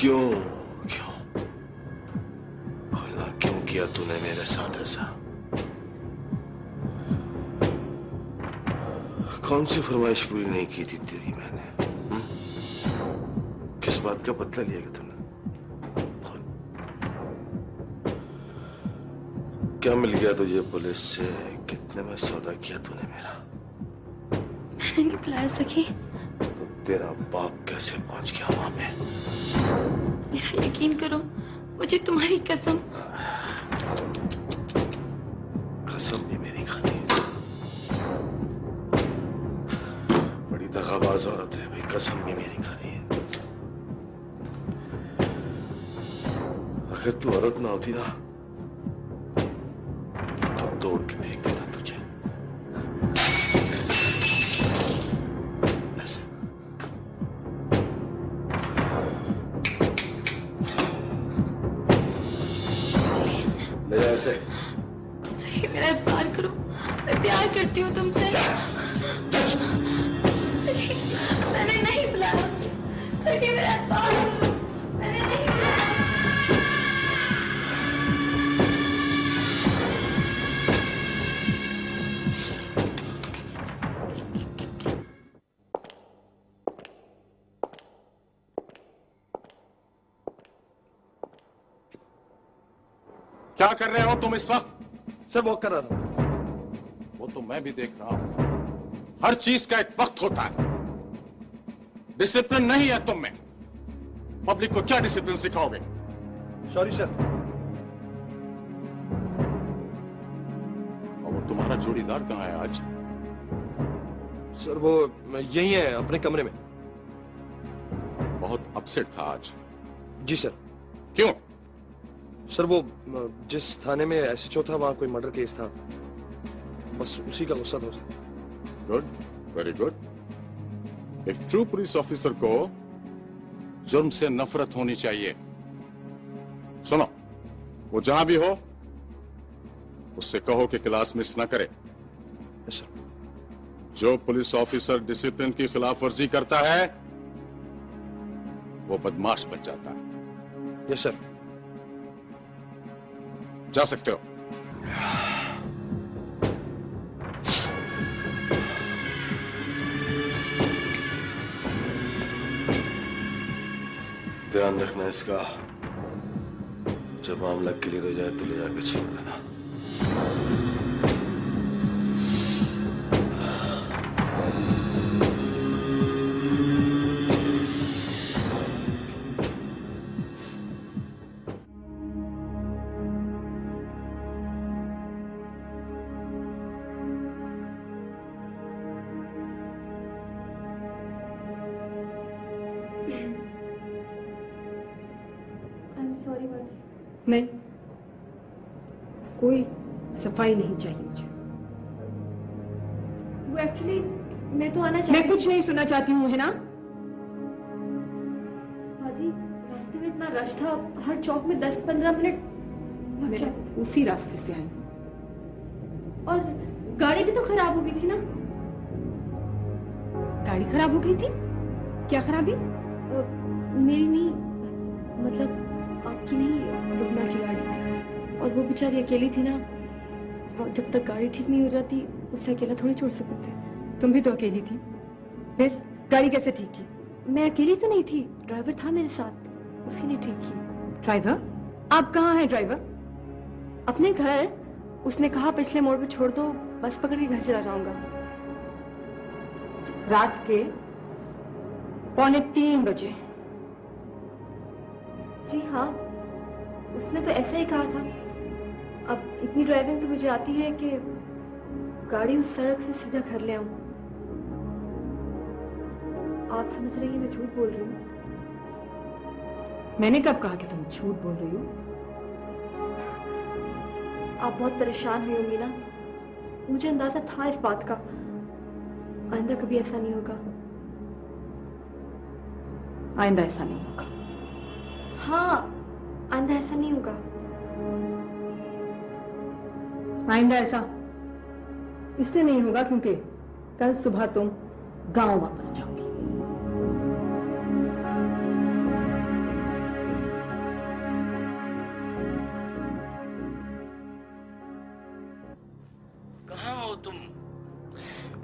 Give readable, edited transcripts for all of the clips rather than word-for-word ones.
क्यों क्यों भला क्यों किया तूने मेरे साथ ऐसा? कौन सी फरमाइश पूरी नहीं की थी तेरी मैंने? किस बात का बदला लिया तूने? क्या मिल गया तुझे पुलिस से? कितने में सौदा किया तूने मेरा? मैंने नहीं बुलाया सखी। तो तेरा बाप कैसे पहुंच गया वहां पे? मेरा यकीन करो, मुझे तुम्हारी कसम। कसम भी मेरी खानी है। बड़ी दगाबाज औरत है भाई, कसम भी मेरी खानी है। अगर तू औरत ना होती ना तो तोड़ के फेंक देता तुझे। ऐसे ले जा ऐसे। सही, मेरा इत्फार करो, मैं प्यार करती हूँ तुमसे। सही, मैंने नहीं बुलाया। सही, मेरा इत्फार करो, मैंने नहीं बुलाया। क्या कर रहे हो तुम इस वक्त? सर वॉक कर रहा था। वो तो मैं भी देख रहा हूं। हर चीज का एक वक्त होता है। डिसिप्लिन नहीं है तुम में। पब्लिक को क्या डिसिप्लिन सिखाओगे? Sorry sir. और वो तुम्हारा जोड़ीदार कहां है आज? सर वो यही है, अपने कमरे में। बहुत अपसेट था आज। जी सर। क्यों? सर वो जिस थाने में एसएचओ था वहां कोई मर्डर केस था, बस उसी का गुस्सा था उसे। Good, very good. एक ट्रू पुलिस ऑफिसर को जुर्म से नफरत होनी चाहिए। सुनो, वो जहां भी हो उससे कहो कि क्लास मिस ना करे। Yes sir. जो पुलिस ऑफिसर डिसिप्लिन की खिलाफ वर्जी करता है वो बदमाश बन जाता है। Yes sir. जा सकते हो। ध्यान रखना इसका। जब मामला क्लियर हो जाए तो ले जाकर छोड़ देना। नहीं, कोई सफाई नहीं चाहिए मुझे। वो एक्चुअली मैं तो आना चाहती। मैं कुछ नहीं सुनना चाहती हूँ, है ना? बाजी, रास्ते में इतना रश था, हर चौक में 10-15 मिनट लग जाते। उसी रास्ते से आई। और गाड़ी भी तो खराब हो गई थी ना? गाड़ी खराब हो गई थी? क्या खराबी? मेरी नहीं, मतलब आपकी नहीं, रुकना की गाड़ी। और वो बेचारी अकेली थी ना, और जब तक गाड़ी ठीक नहीं हो जाती उसे अकेला थोड़ी छोड़ सकते थे। तुम भी तो अकेली थी, फिर गाड़ी कैसे ठीक की? मैं अकेली तो नहीं थी, ड्राइवर था मेरे साथ, उसी ने ठीक की। ड्राइवर? आप कहाँ हैं ड्राइवर? अपने घर। उसने कहा पिछले मोड़ पे छोड़ दो, बस पकड़ के घर चला जाऊंगा। रात के 2:45 बजे? जी हाँ, उसने तो ऐसे ही कहा था। अब इतनी ड्राइविंग तो मुझे आती है कि गाड़ी उस सड़क से सीधा घर ले आऊं। आप समझ रही हैं मैं झूठ बोल रही हूँ? मैंने कब कहा कि तुम झूठ बोल रही हो? आप बहुत परेशान हुई होंगी ना, मुझे अंदाजा था इस बात का। आइंदा कभी ऐसा नहीं होगा। आइंदा ऐसा नहीं होगा? हाँ, आइंदा ऐसा नहीं होगा। आइंदा ऐसा इसलिए नहीं होगा क्योंकि कल सुबह तुम गांव वापस जाओगी। हो तुम?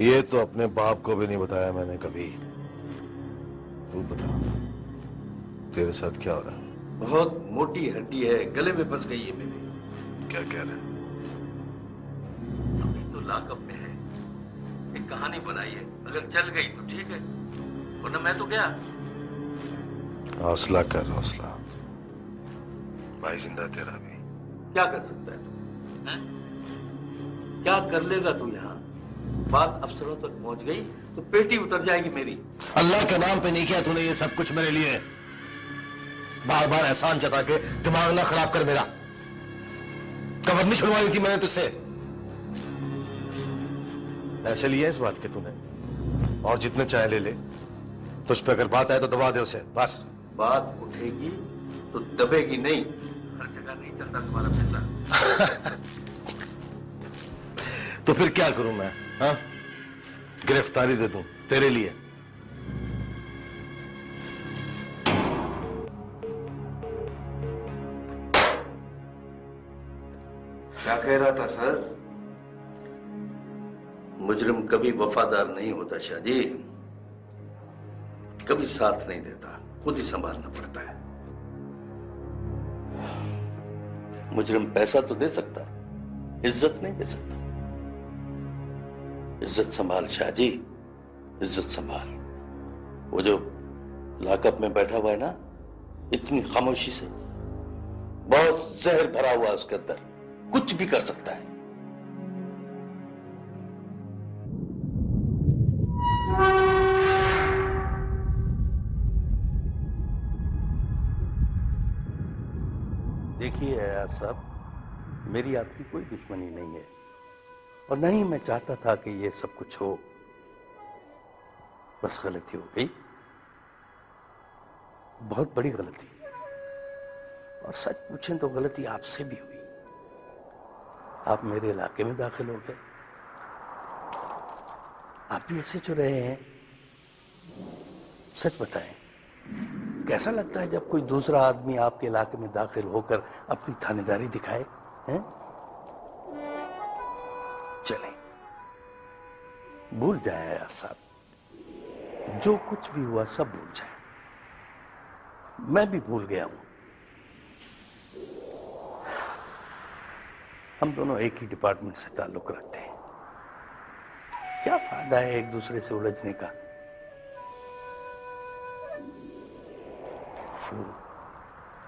ये तो अपने बाप को भी नहीं बताया मैंने कभी। तू बता, तेरे साथ क्या हो रहा है? बहुत मोटी हड्डी है, गले में फंस गई है मेरे। क्या कह रहा है? अभी तो लॉकअप में है। एक कहानी बनाई है, अगर चल गई तो ठीक है, वरना मैं तो क्या। हौसला कर, हौसला। भाई जिंदा तेरा भी। क्या कर सकता है तू? हैं? क्या कर लेगा तू यहाँ? बात अफसरों तक पहुंच गई तो पेटी उतर जाएगी मेरी। अल्लाह के नाम पे नहीं किया तूने ये सब कुछ मेरे लिए। बार बार एहसान जता के दिमाग ना खराब कर मेरा। कबर नहीं छुड़वाई थी मैंने तुझसे। पैसे लिए इस बात के तूने, और जितने चाहे ले ले। तुझ पे अगर बात आए तो दबा दे उसे, बस। बात उठेगी तो दबेगी नहीं। हर जगह नहीं चलता तुम्हारा पैसा। तो फिर क्या करूं मैं? हाँ, गिरफ्तारी दे दूं तेरे लिए? क्या कह रहा था सर? मुजरिम कभी वफादार नहीं होता शाहजी, कभी साथ नहीं देता, खुद ही संभालना पड़ता है। मुजरिम पैसा तो दे सकता, इज्जत नहीं दे सकता। इज्जत संभाल शाहजी, इज्जत संभाल। वो जो लॉकअप में बैठा हुआ है ना, इतनी खामोशी से, बहुत जहर भरा हुआ उसके अंदर, कुछ भी कर सकता है। देखिए यार साहब, मेरी आपकी कोई दुश्मनी नहीं है, और नहीं मैं चाहता था कि ये सब कुछ हो। बस गलती हो गई, बहुत बड़ी गलती। और सच पूछें तो गलती आपसे भी हुई। आप मेरे इलाके में दाखिल हो गए। आप भी ऐसे जो रहे हैं। सच बताएं, कैसा लगता है जब कोई दूसरा आदमी आपके इलाके में दाखिल होकर अपनी थानेदारी दिखाए? हैं? चलें, भूल जाए यार साहब, जो कुछ भी हुआ सब भूल जाए। मैं भी भूल गया हूं। हम दोनों एक ही डिपार्टमेंट से ताल्लुक रखते हैं। क्या फायदा है एक दूसरे से उलझने का? वो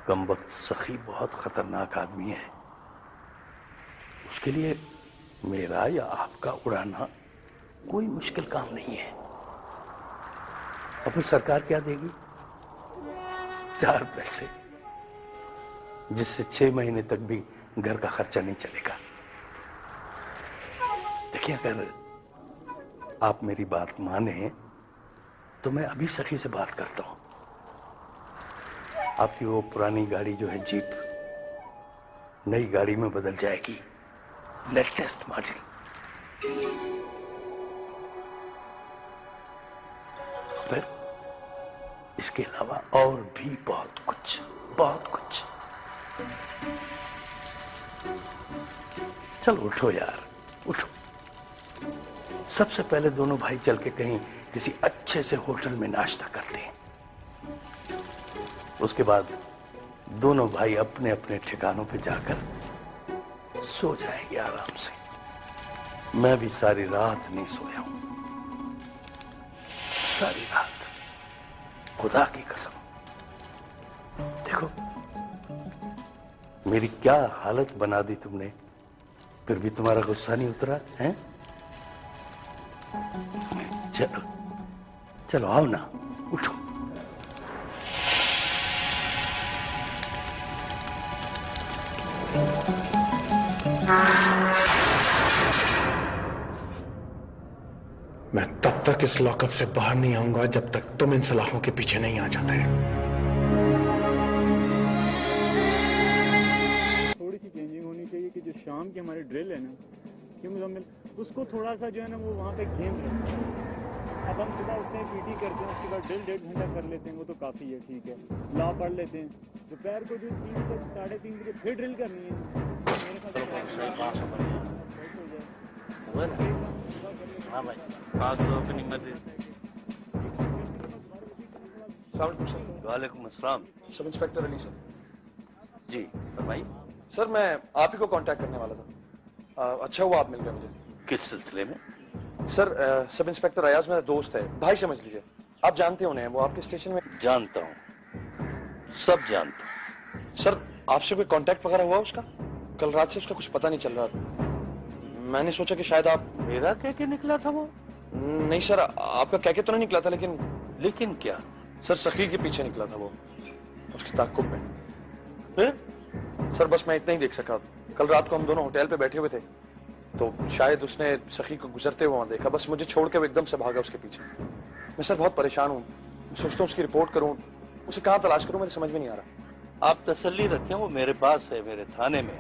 कमबख्त सखी बहुत खतरनाक आदमी है। उसके लिए मेरा या आपका उड़ाना कोई मुश्किल काम नहीं है। और फिर सरकार क्या देगी? 4 पैसे, जिससे 6 महीने तक भी घर का खर्चा नहीं चलेगा। देखिए, अगर आप मेरी बात माने तो मैं अभी सखी से बात करता हूं। आपकी वो पुरानी गाड़ी जो है जीप, नई गाड़ी में बदल जाएगी, लेटेस्ट मॉडल। फिर इसके अलावा और भी बहुत कुछ, बहुत कुछ। चलो उठो यार, उठो। सबसे पहले दोनों भाई चल के कहीं किसी अच्छे से होटल में नाश्ता करते हैं। उसके बाद दोनों भाई अपने अपने ठिकानों पे जाकर सो जाएंगे आराम से। मैं भी सारी रात नहीं सोया हूं, सारी रात, खुदा की कसम। देखो मेरी क्या हालत बना दी तुमने, फिर भी तुम्हारा गुस्सा नहीं उतरा है? चलो चलो, आओ ना, उठो। मैं तब तक इस लॉकअप से बाहर नहीं आऊंगा जब तक तुम इन सलाखों के पीछे नहीं आ जाते। थोड़ी सी चेंजिंग होनी चाहिए कि जो शाम की हमारी ड्रिल है ना, क्यों मुजम्मिल, उसको थोड़ा सा जो है ना वो वहाँ पे गेम रखते हैं। अब हम सुबह उठते हैं, पीटी करते हैं, उसके बाद ड्रिल 1.5 घंटा कर लेते हैं, वो तो काफ़ी है, ठीक है। लॉ पढ़ लेते हैं, दोपहर को जो 3 से 3:30 बजे फिर ड्रिल करनी है। मेरे साथ हुआ ना? हाँ भाई, आज तो अपनी मर्जी। वालेकुम अस्सलाम। Sub inspector Ali sir. जी फरमाइए। सर मैं आप ही को कांटेक्ट करने वाला था। अच्छा हुआ आप मिल गए मुझे। किस सिलसिले में? सर सब इंस्पेक्टर अयाज मेरा दोस्त है, भाई समझ लीजिए। आप जानते होने हैं, वो आपके स्टेशन में। जानता हूँ, सब जानता हूँ। सर आपसे कोई कांटेक्ट वगैरह हुआ उसका? कल रात से उसका कुछ पता नहीं चल रहा। मैंने सोचा कि शायद आप। मेरा कह के निकला था वो? नहीं सर, आपका कह के तो नहीं निकला था, लेकिन क्या? सर सखी के पीछे निकला था वो, उसके ताक़ुब में। फिर? सर बस मैं इतना ही देख सका। कल रात को हम दोनों होटल पे बैठे हुए थे, तो शायद उसने सखी को गुजरते हुए वहां देखा। बस मुझे छोड़ के वो एकदम से भागा उसके पीछे। मैं सर बहुत परेशान हूँ, सोचता हूँ उसकी रिपोर्ट करूँ, उसे कहाँ तलाश करूँ, मुझे समझ में नहीं आ रहा। आप तसल्ली रखें, वो मेरे पास है, मेरे थाने में।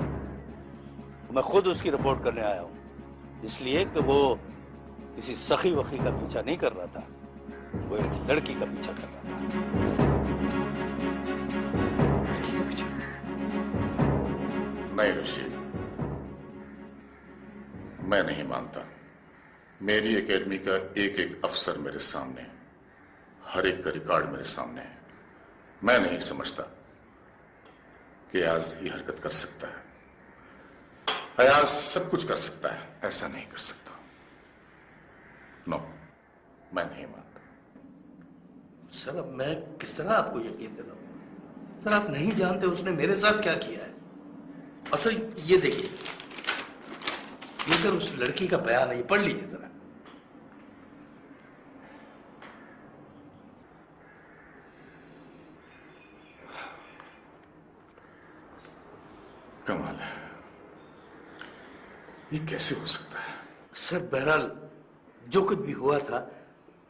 मैं खुद उसकी रिपोर्ट करने आया हूँ, इसलिए कि वो किसी सखी वखी का पीछा नहीं कर रहा था, वो एक लड़की का पीछा कर रहा था। लड़की का पीछा? नहीं रशीद, मैं नहीं मानता। मेरी एकेडमी का एक एक अफसर मेरे सामने, हर एक का रिकॉर्ड मेरे सामने है। मैं नहीं समझता कि अयाज ये हरकत कर सकता है। अयाज सब कुछ कर सकता है, ऐसा नहीं कर सकता। नो, मैं नहीं मानता। सर अब मैं किस तरह आपको यकीन दिलाऊं? सर आप नहीं जानते उसने मेरे साथ क्या किया है। और सर ये देखिए, ये सर उस लड़की का बयान है, ये पढ़ लीजिए जरा। कमाल है, ये कैसे हो सकता है? सर बहरहाल जो कुछ भी हुआ था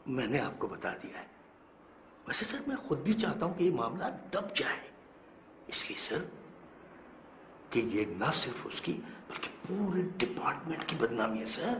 मैंने आपको बता दिया है। वैसे सर मैं खुद भी चाहता हूं कि ये मामला दब जाए, इसलिए सर कि ये ना सिर्फ उसकी बल्कि पूरे डिपार्टमेंट की बदनामी है सर।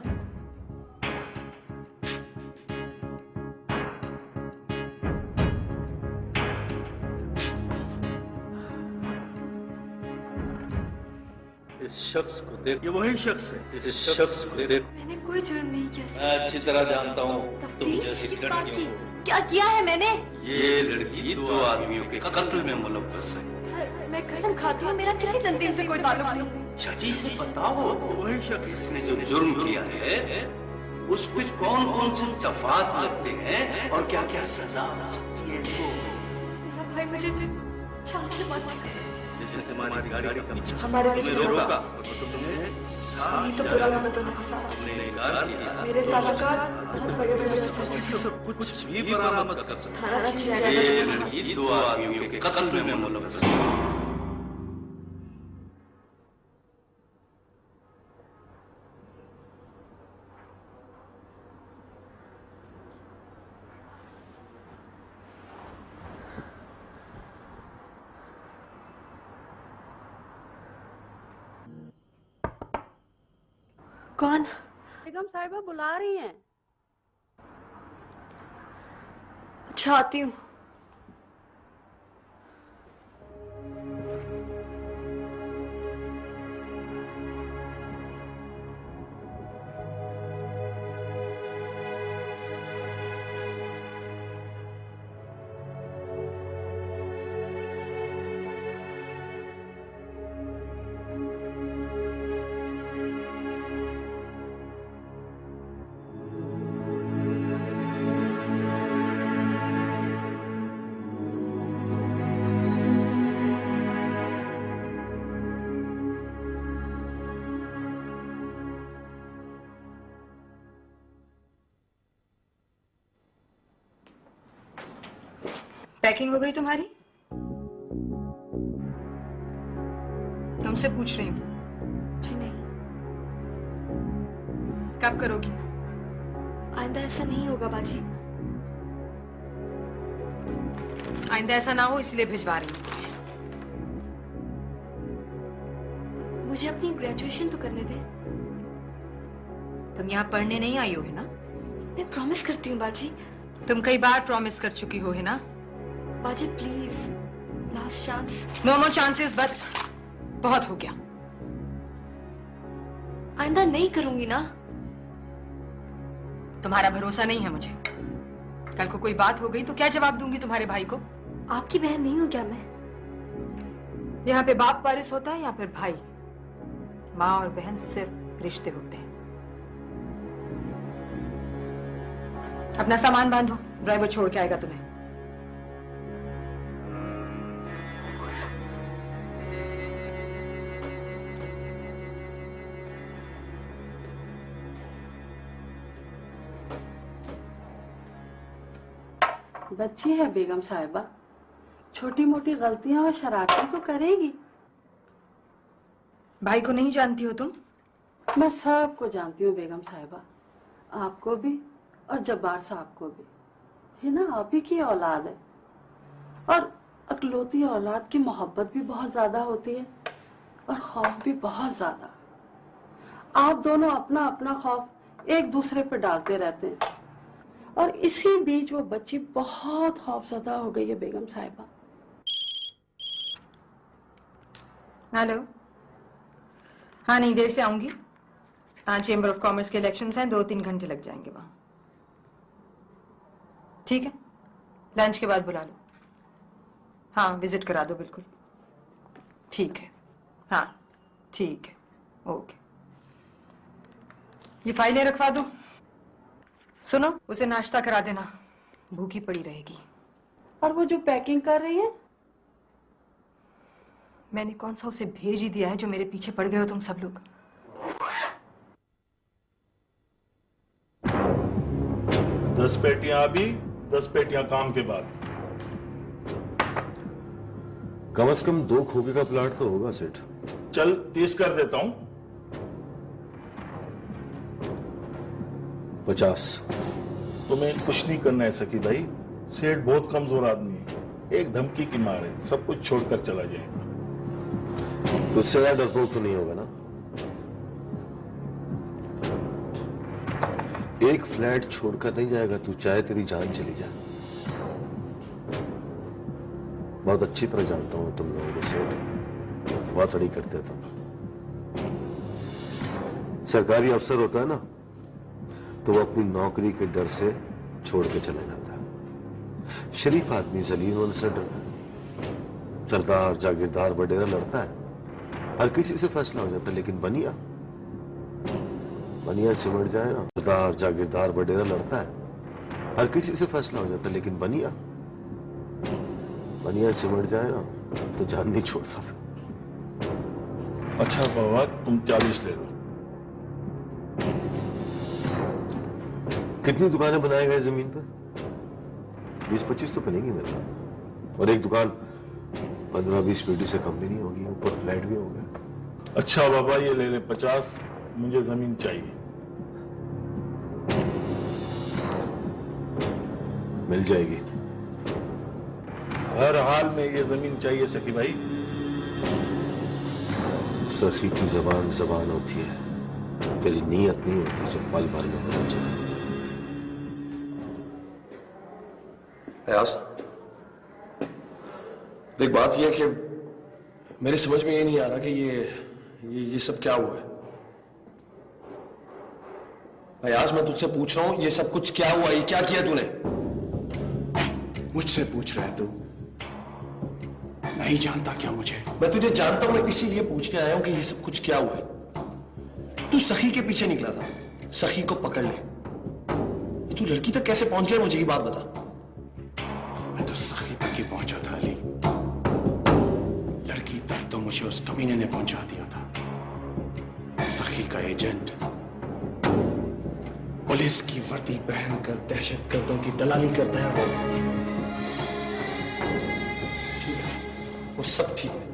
इस शख्स को देख, ये वही शख्स है। इस शख्स को देख, मैंने कोई जुर्म नहीं किया सर। मैं अच्छी तरह जानता हूँ तुम जैसी लड़कियों को। क्या किया है मैंने? ये लड़की 2 आदमियों के कत्ल में मुलव्वस है। सर मैं कसम खाती हूँ, मेरा किसी तंजीम से कोई ताल्लुक नहीं। चाची से बताओ, वही शख्स ने जो जुर्म किया है उस पर कौन कौन से दफात लगते हैं और क्या क्या सजा हो सकती है इसको। मेरा भाई मुझे जान से मार देगा। जिसने तुम्हारी गाड़ी का पीछा हमारे तुम्हें रोका, तुम्हें नहीं तो पुराना बता दो। मेरे ताल्लुकात बहुत बड़े-बड़े सब कुछ भी बरामद कर सकते थाना छिंचा हैं। ये लड़की 2 आदमियों के कत्ल में मुलव्वस है। कौन? बेगम साहिबा बुला रही हैं। अच्छा आती हूँ। पैकिंग हो गई तुम्हारी? तुमसे पूछ रही हूँ। जी नहीं। कब करोगी? आइंदा ऐसा नहीं होगा बाजी। आइंदा ऐसा ना हो इसलिए भिजवा रही हूँ तुम्हें। मुझे अपनी ग्रेजुएशन तो करने दे। तुम यहाँ पढ़ने नहीं आई हो है ना? मैं प्रॉमिस करती हूँ बाजी। तुम कई बार प्रॉमिस कर चुकी हो है ना? बाजी please, last chance. No more chances, बस बहुत हो गया। आइंदा नहीं करूंगी ना। तुम्हारा भरोसा नहीं है मुझे। कल को कोई बात हो गई तो क्या जवाब दूंगी तुम्हारे भाई को? आपकी बहन नहीं हूं क्या मैं? यहाँ पे बाप वारिस होता है या फिर भाई? माँ और बहन सिर्फ रिश्ते होते हैं। अपना सामान बांधो, ड्राइवर छोड़ के आएगा तुम्हें। बच्ची है बेगम साहिबा, छोटी मोटी गलतियां और शरारतें तो करेगी। भाई को नहीं जानती हो तुम? मैं सबको जानती हूँ बेगम साहिबा, आपको भी और जब्बार साहब को भी। है ना, आप ही की औलाद है और अकलौती औलाद की मोहब्बत भी बहुत ज्यादा होती है और खौफ भी बहुत ज्यादा। आप दोनों अपना अपना खौफ एक दूसरे पे डालते रहते हैं और इसी बीच वो बच्ची बहुत खौफजदा हो गई है बेगम साहिबा। हेलो, हाँ नहीं देर से आऊंगी। हाँ, चेंबर ऑफ कॉमर्स के इलेक्शंस हैं, 2-3 घंटे लग जाएंगे वहां। ठीक है, लंच के बाद बुला लो। हाँ, विजिट करा दो बिल्कुल। ठीक है, हाँ ठीक है, ओके। ये फाइलें रखवा दो। सुनो, उसे नाश्ता करा देना, भूखी पड़ी रहेगी। और वो जो पैकिंग कर रही है? मैंने कौन सा उसे भेज ही दिया है जो मेरे पीछे पड़ गए हो तुम सब लोग। दस पेटियां अभी, 10 पेटियां काम के बाद। कम से कम 2 खोखे का प्लाट तो होगा सेठ। चल 30 कर देता हूं। 50। तुम्हें कुछ नहीं करना है सकी भाई, सेठ बहुत कमजोर आदमी है, एक धमकी की मार है, सब कुछ छोड़कर चला जाएगा। उससे ज्यादा डरपोक तो नहीं होगा ना? एक फ्लैट छोड़कर नहीं जाएगा तू, चाहे तेरी जान चली जाए। बहुत अच्छी तरह जानता हूं तुम लोगों को सेठ, बात नहीं करते तुम। सरकारी अफसर होता है ना, तो वो अपनी नौकरी के डर से छोड़ के चला जाता है। शरीफ आदमी जलील होने से डरता है। सरदार जागीरदार वडेरा लड़ता है, हर किसी से फैसला हो जाता है, लेकिन बनिया सिमट जाए ना, सरदार जागीरदार वडेरा लड़ता है, हर किसी से फैसला हो जाता है, लेकिन बनिया सिमट जाए ना तो जान नहीं छोड़ता। अच्छा बाबा, तुम 40 ले लो। कितनी दुकानें बनाए गए जमीन पर? 20-25 तो बनेंगी मेरे, और एक दुकान 15-20 पेटी से कम भी नहीं होगी, ऊपर फ्लैट भी होगा। अच्छा बाबा, ये ले ले 50, मुझे जमीन चाहिए। मिल जाएगी। हर हाल में ये जमीन चाहिए सकी भाई। सखी की जबान होती है, तेरी नीयत नहीं होती जो पल भर में बदल जाए। अयाज, देख बात यह है कि मेरी समझ में ये नहीं आ रहा कि ये सब क्या हुआ है। अयाज, मैं तुझसे पूछ रहा हूं, ये सब कुछ क्या हुआ? ये क्या किया तूने? मुझसे पूछ रहा है तू? नहीं जानता क्या मुझे? मैं तुझे जानता हूं, मैं इसीलिए पूछने आया हूं कि ये सब कुछ क्या हुआ है। तू सखी के पीछे निकला था, सखी को पकड़ ले। तू लड़की तक कैसे पहुंच गया, मुझे ये बात बता। मैं तो सखी तक ही पहुंचा था अली, लड़की तक तो मुझे उस कमीने ने पहुंचा दिया था। सखी का एजेंट पुलिस की वर्दी पहनकर दहशतगर्दों की दलाली करता है वो। ठीक है, वो सब ठीक है।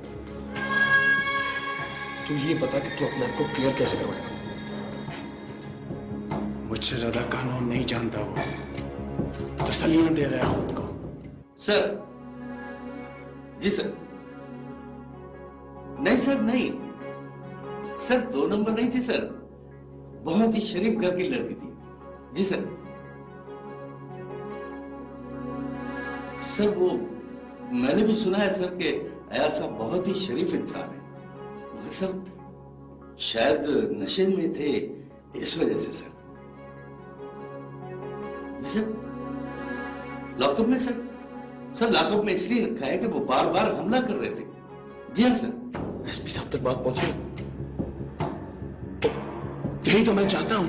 तू ये बता कि तू अपने आप को क्लियर कैसे करवाएगा? मुझसे ज्यादा कानून नहीं जानता वो, तसल्लियां दे रहा है खुद को। सर, जी सर। नहीं सर, नहीं सर, 2 नंबर नहीं थी सर, बहुत ही शरीफ घर की लड़की थी। जी सर। सर वो मैंने भी सुना है सर कि अयाज साहब बहुत ही शरीफ इंसान है, मगर सर शायद नशे में थे, इस वजह से सर। जी सर, लॉकअप में सर। सर लॉकअप में इसलिए रखा है कि वो बार बार हमला कर रहे थे। जी हाँ सर। एसपी साहब तक बात पहुंची? यही तो मैं चाहता हूं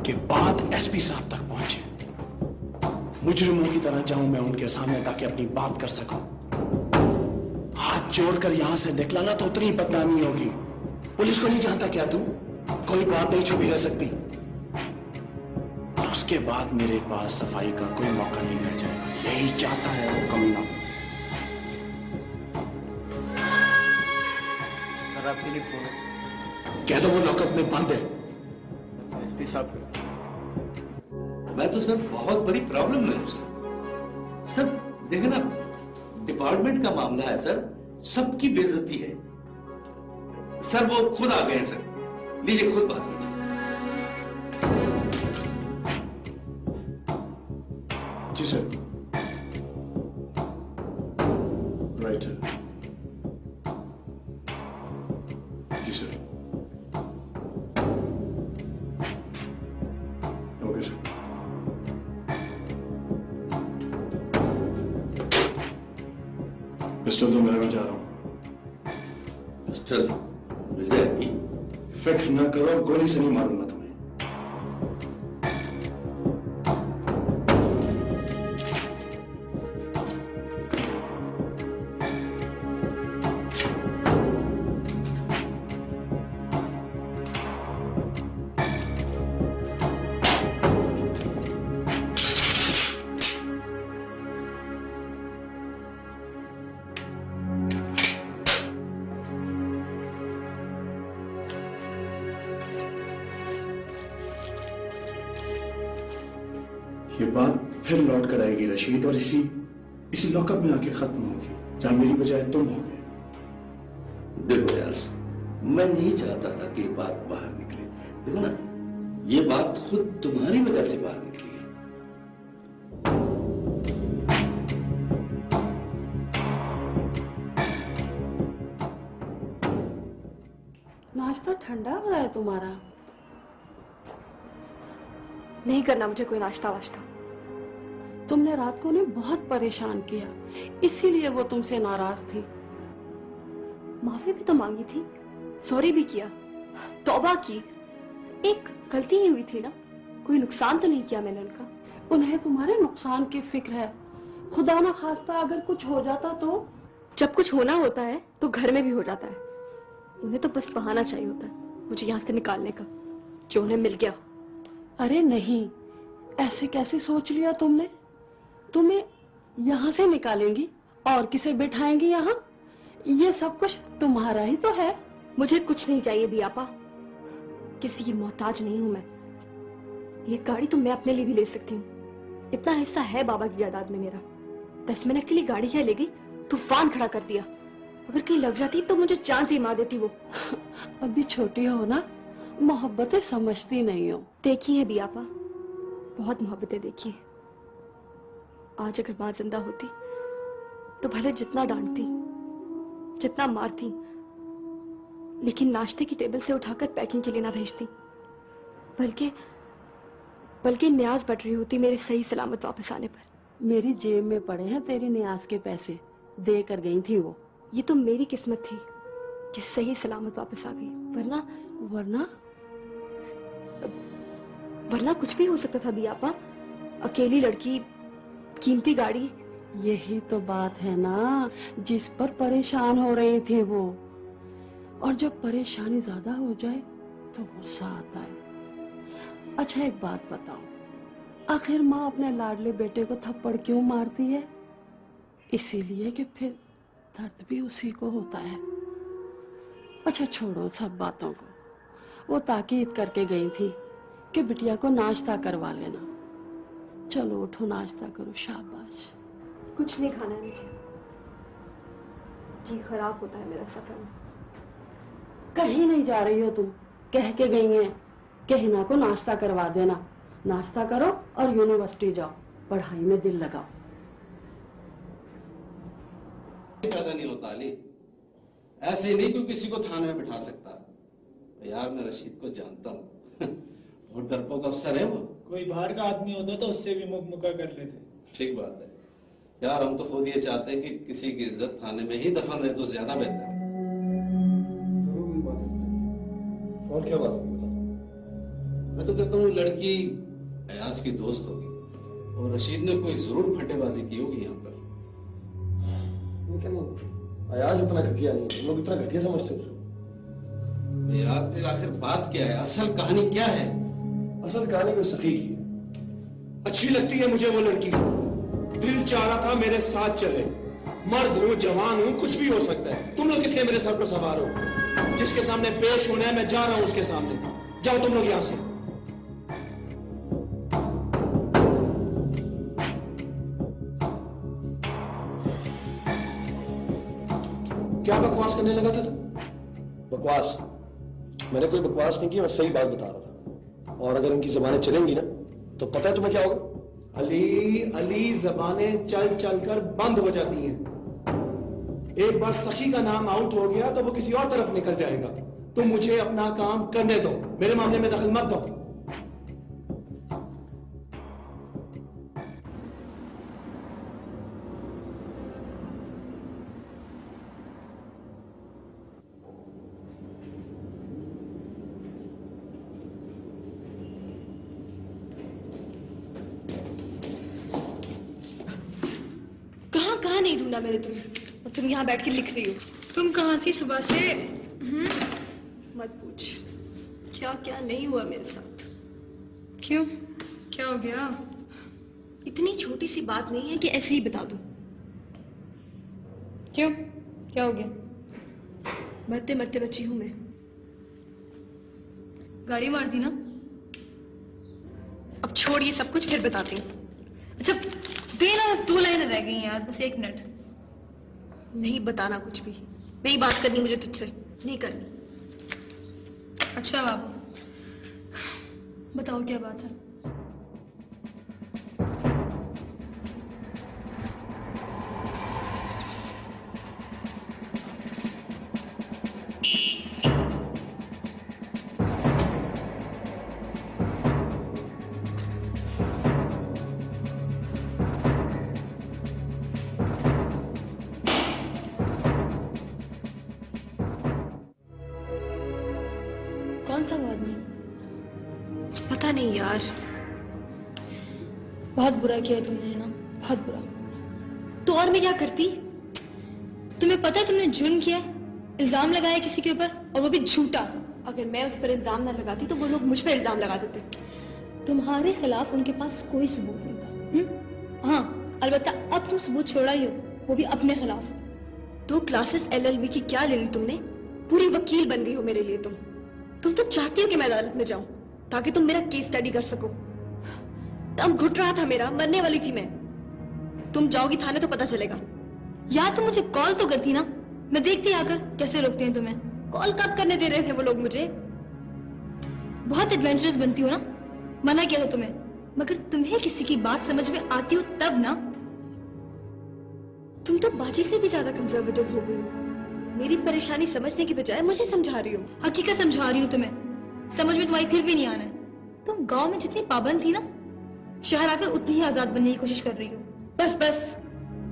कि बात एसपी साहब तक पहुंचे। मुजरिमों की तरह जाऊं मैं उनके सामने ताकि अपनी बात कर सकूं। हाथ जोड़कर यहां से निकला तो उतनी बदनामी होगी। पुलिस को नहीं जानता क्या तू? कोई बात नहीं छुपी रह सकती। और उसके बाद मेरे पास सफाई का कोई मौका नहीं रह जाएगा। यही चाहता है वो कमीना। सर आपके लिए फोन है। कह दो वो लॉकअप में बंद है। एसपी साहब मैं तो सर बहुत बड़ी प्रॉब्लम में हूं सर। सर देखे ना, डिपार्टमेंट का मामला है सर, सबकी बेइज्जती है सर। वो खुद आ गए हैं सर। लीजिए खुद बात कीजिए। जी सर। Right sir. जी सर। Okay sir. पिस्टल दो मेरा, मैं जा रहा हूं। पिस्टल मिल जाएगी। फिक्र न करो, गोली से नहीं मारूंगा तुम्हें। ये बात फिर लौट कर आएगी रशीद, और इसी लॉकअप में आके खत्म होगी जहां मेरी बजाय तुम होगे। देखो यार, मैं नहीं चाहता था कि ये बात बाहर निकले। देखो ना, ये बात खुद तुम्हारी वजह से बाहर निकली है। नाश्ता ठंडा हो रहा है तुम्हारा? नहीं करना मुझे कोई नाश्ता वाश्ता। तुमने रात को उन्हें बहुत परेशान किया, इसीलिए वो तुमसे नाराज थी। माफी भी तो मांगी थी, सॉरी भी किया, तौबा की। एक गलती ही हुई थी ना, कोई नुकसान तो नहीं किया मैंने उनका। उन्हें तुम्हारे नुकसान की फिक्र है। खुदा ना खास्ता अगर कुछ हो जाता तो? जब कुछ होना होता है तो घर में भी हो जाता है। उन्हें तो बस बहाना चाहिए होता है मुझे यहाँ से निकालने का, जो उन्हें मिल गया। अरे नहीं, ऐसे कैसे सोच लिया तुमने? तुम्हें यहाँ से निकालेंगी और किसे बिठाएंगी यहाँ? ये सब कुछ तुम्हारा ही तो है। मुझे कुछ नहीं चाहिए भी आपा, किसी की मोहताज नहीं हूं मैं। ये गाड़ी तो मैं अपने लिए भी ले सकती हूँ, इतना हिस्सा है बाबा की जायदाद में मेरा। 10 मिनट के लिए गाड़ी क्या ले गई, तूफान खड़ा कर दिया। अगर कहीं लग जाती तो मुझे जान से ही मार देती वो। अभी छोटी हो ना, मोहब्बतें समझती नहीं हो। देखी है भी आपा, बहुत मोहब्बतें देखी है। आज अगर माँ जिंदा होती तो भले जितना डांटती, जितना मारती, लेकिन नाश्ते की टेबल से उठाकर पैकिंग के लिए ना भेजती, बल्कि न्याज बढ़ रही होती मेरे सही सलामत वापस आने पर। मेरी जेब में पड़े हैं तेरी न्याज के पैसे, दे कर गई थी वो। ये तो मेरी किस्मत थी कि सही सलामत वापस आ गई, वरना कुछ भी हो सकता था भी आपा। अकेली लड़की, कीमती गाड़ी। यही तो बात है ना जिस पर परेशान हो रही थी वो। और जब परेशानी ज्यादा हो जाए तो गुस्सा आता है। अच्छा एक बात बताओ, आखिर माँ अपने लाडले बेटे को थप्पड़ क्यों मारती है? इसीलिए कि फिर दर्द भी उसी को होता है। अच्छा छोड़ो सब बातों को। वो ताकीद करके गई थी कि बिटिया को नाश्ता करवा लेना। चलो उठो, नाश्ता करो। शाबाश। कुछ नहीं खाना है मुझे, जी खराब होता है मेरा सफर में। कहीं नहीं जा रही हो तुम, कह के गई हैं कि हिना को नाश्ता करवा देना। नाश्ता करो और यूनिवर्सिटी जाओ, पढ़ाई में दिल लगाओ। पैदा नहीं होता अली, ऐसे नहीं कोई किसी को थाने में बिठा सकता। यार मैं रशीद को जानता हूँ, बहुत डरपोक अफसर है वो। कोई बाहर का आदमी होता तो उससे भी मुकमुका कर लेते। ठीक बात है यार, हम तो खुद ये चाहते हैं कि किसी की इज्जत थाने में ही दफन रहे तो ज्यादा बेहतर है। और क्या बात? मैं तो कहता हूँ लड़की अयाज की दोस्त होगी और रशीद ने कोई जरूर फटेबाजी की होगी यहाँ पर। लेकिन अयाज इतना घटिया नहीं है, तुम लोग इतना घटिया समझते हो उसको। यार फिर आखिर बात क्या है, असल कहानी क्या है? असल कहानी कोई सखी की है। अच्छी लगती है मुझे वो लड़की, दिल चाह रहा था मेरे साथ चले। मर्द हूं, जवान हूं, कुछ भी हो सकता है। तुम लोग किससे मेरे सर पर सवार हो? जिसके सामने पेश होना है मैं जा रहा हूं उसके सामने। जाओ तुम लोग यहां से। क्या बकवास करने लगा था तुम? बकवास? मैंने कोई बकवास नहीं की, मैं सही बात बता रहा था। और अगर इनकी जबानें चलेंगी ना तो पता है तुम्हें क्या होगा? अली अली जबानें चल चल कर बंद हो जाती हैं। एक बार सखी का नाम आउट हो गया तो वो किसी और तरफ निकल जाएगा। तुम मुझे अपना काम करने दो, मेरे मामले में दखल मत दो। कहाँ नहीं ढूंढा मैंने तुम्हें, और तुम यहाँ बैठ के लिख रही हो। तुम कहाँ थी सुबह से? मत पूछ, क्या क्या नहीं हुआ मेरे साथ। क्यों, क्या हो गया? इतनी छोटी सी बात नहीं है कि ऐसे ही बता दूं। क्यों, क्या हो गया? मरते मरते बची हूं मैं। गाड़ी मार दी ना? अब छोड़ ये सब कुछ, फिर बताती हूँ। अच्छा देना, बस 2 लाइनें रह गई हैं यार, बस 1 मिनट। नहीं बताना कुछ भी, नहीं बात करनी मुझे तुझसे, नहीं करनी। अच्छा बाबू, बताओ क्या बात है? कौन था वो आदमी? पता नहीं यार। बहुत बुरा किया तुमने, है ना? बहुत बुरा। तो और मैं क्या करती? तुम्हें पता है तुमने जुर्म किया, इल्जाम लगाया किसी के ऊपर, और वो भी झूठा। अगर मैं उस पर इल्जाम ना लगाती तो वो लोग मुझ पर इल्जाम लगा देते। तुम्हारे खिलाफ उनके पास कोई सबूत नहीं था। हाँ अलबत्ता अब तुम सबूत छोड़ा ही हो, वो भी अपने खिलाफ। 2 क्लासेस LLB की क्या ले ली तुमने? पूरी वकील बन गई हो मेरे लिए तुम तो चाहती हो कि मैं अदालत में जाऊं ताकि तुम मेरा केस स्टडी कर सको। दम घुट रहा था मेरा, मरने वाली थी मैं। तुम जाओगी थाने तो पता चलेगा। यार तुम मुझे कॉल तो करती ना, मैं देखती आकर कैसे रोकते हैं तुम्हें। कॉल कब करने दे रहे थे वो लोग मुझे? बहुत एडवेंचरस बनती हो ना, मना किया था तुम्हें, मगर तुम्हें किसी की बात समझ में आती हो तब ना। तुम तो बाजी से भी ज्यादा कंजर्वेटिव हो गई हो। मेरी परेशानी समझने की बजाय मुझे समझा रही हो। हकीकत समझा रही हूँ तुम्हें, समझ में तुम्हारी फिर भी नहीं आना है। तुम गांव में जितनी पाबंद थी ना, शहर आकर उतनी ही आजाद बनने की कोशिश कर रही हो। बस बस,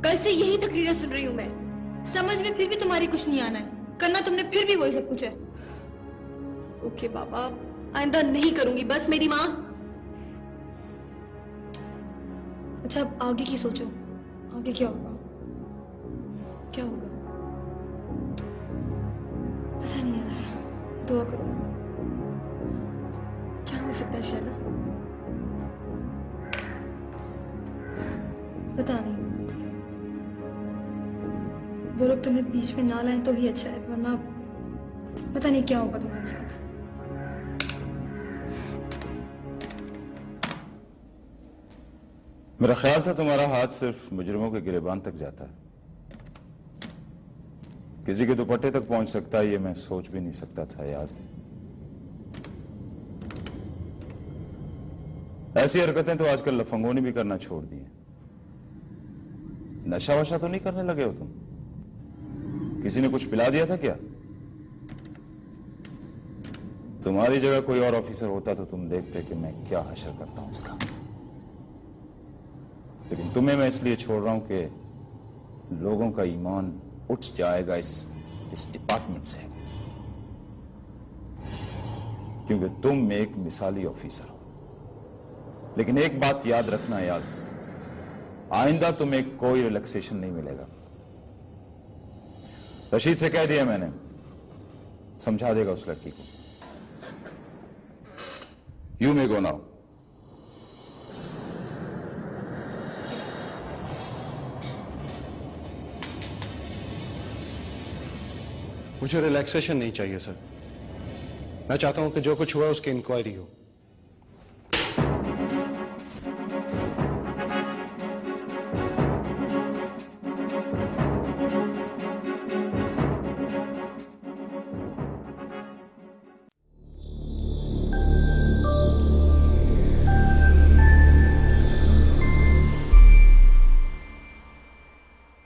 कल से यही तकरीरें सुन रही हूँ मैं। समझ में फिर भी तुम्हारी कुछ नहीं आना है, करना तुमने फिर भी वही सब कुछ है। ओके बाबा, आइंदा नहीं करूंगी, बस मेरी माँ। अच्छा अब आगे की सोचो, आगे क्या होगा? क्या होगा पता नहीं यार, दुआ करो। क्या हो सकता है शैला? पता नहीं, वो लोग तुम्हें बीच में ना लाएं तो ही अच्छा है, वरना पता नहीं क्या होगा तुम्हारे साथ। मेरा ख्याल था तुम्हारा हाथ सिर्फ मुजरिमों के गिरेबान तक जाता है, किसी के दुपट्टे तक पहुंच सकता है ये मैं सोच भी नहीं सकता था। याज, ऐसी हरकतें तो आजकल लफंगों ने भी करना छोड़ दी हैं। नशा वशा तो नहीं करने लगे हो तुम? किसी ने कुछ पिला दिया था क्या? तुम्हारी जगह कोई और ऑफिसर होता तो तुम देखते कि मैं क्या हशर करता हूं उसका। लेकिन तुम्हें मैं इसलिए छोड़ रहा हूं कि लोगों का ईमान उठ जाएगा इस डिपार्टमेंट से, क्योंकि तुम एक मिसाली ऑफिसर हो। लेकिन एक बात याद रखना याज, आइंदा तुम्हें कोई रिलैक्सेशन नहीं मिलेगा। रशीद से कह दिया मैंने, समझा देगा उस लड़की को। You may go now. मुझे रिलैक्सेशन नहीं चाहिए सर। मैं चाहता हूं कि जो कुछ हुआ उसकी इंक्वायरी हो।